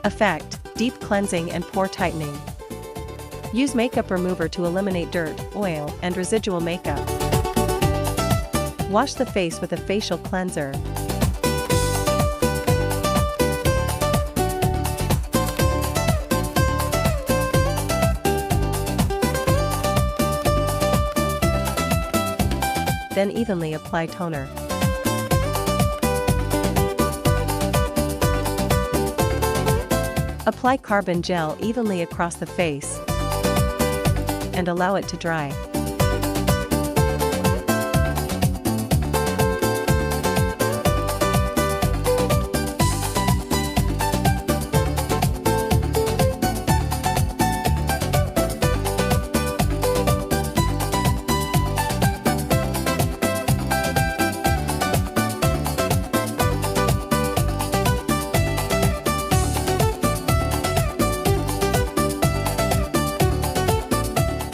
Effect: deep cleansing and pore tightening. Use makeup remover to eliminate dirt, oil, and residual makeup. Wash the face with a facial cleanser. Then evenly apply toner. Apply carbon gel evenly across the face and allow it to dry.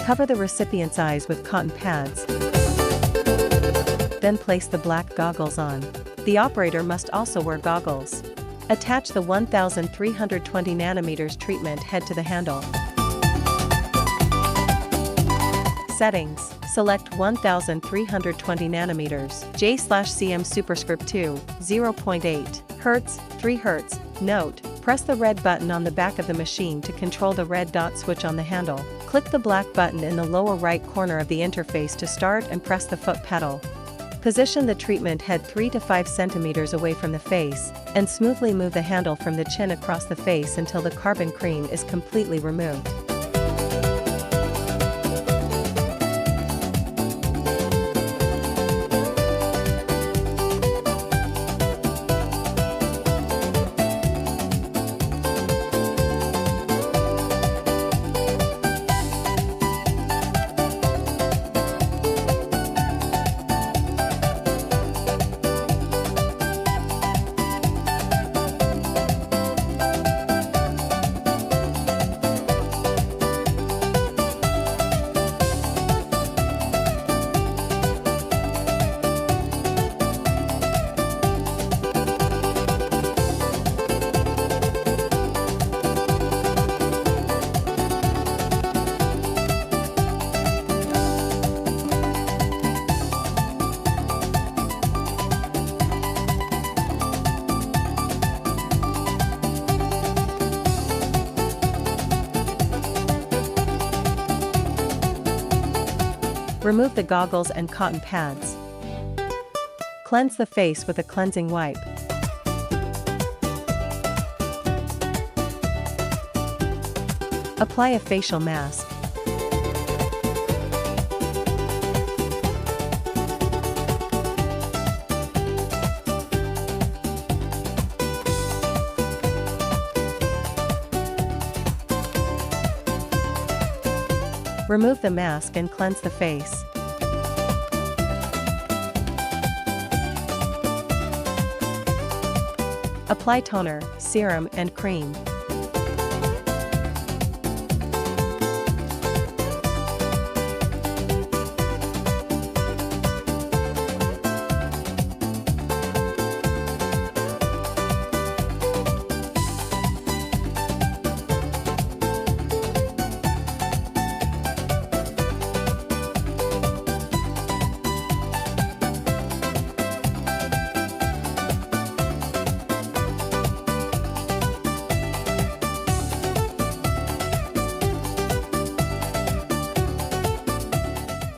Cover the recipient's eyes with cotton pads. Then place the black goggles on. The operator must also wear goggles. Attach the 1320 nanometers treatment head to the handle. Settings: select 1320 nanometers, J/cm superscript 2, 0.8 Hz, 3 Hz. Note: press the red button on the back of the machine to control the red dot switch on the handle. Click the black button in the lower right corner of the interface to start and press the foot pedal. Position the treatment head 3 to 5 centimeters away from the face, and smoothly move the handle from the chin across the face until the carbon cream is completely removed. Remove the goggles and cotton pads. Cleanse the face with a cleansing wipe. Apply a facial mask. Remove the mask and cleanse the face. Apply toner, serum, and cream.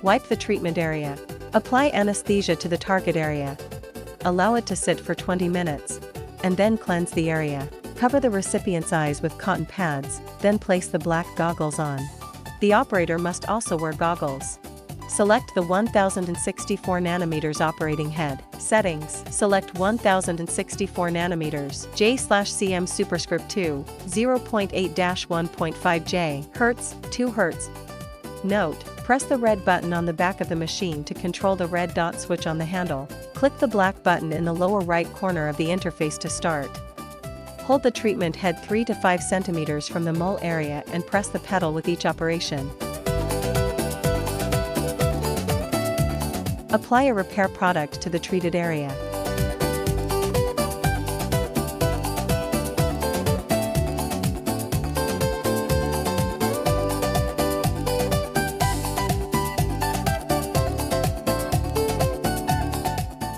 Wipe the treatment area. Apply anesthesia to the target area. Allow it to sit for 20 minutes. And then cleanse the area. Cover the recipient's eyes with cotton pads, then place the black goggles on. The operator must also wear goggles. Select the 1064 nanometers operating head. Settings: select 1064 nanometers, J/cm superscript 2, 0.8-1.5 J, Hz, 2 Hz. Note: press the red button on the back of the machine to control the red dot switch on the handle. Click the black button in the lower right corner of the interface to start. Hold the treatment head 3 to 5 centimeters from the mole area and press the pedal with each operation. Apply a repair product to the treated area.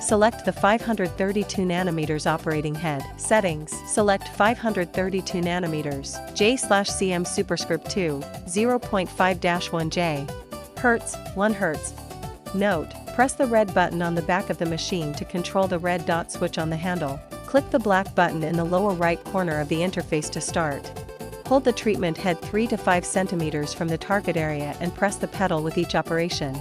select the 532 nm operating head. Settings, select 532 nm, J/cm superscript 2, 0.5-1J. Hertz, 1 Hz. Note, press the red button on the back of the machine to control the red dot switch on the handle. Click the black button in the lower right corner of the interface to start. Hold the treatment head 3 to 5 cm from the target area and press the pedal with each operation.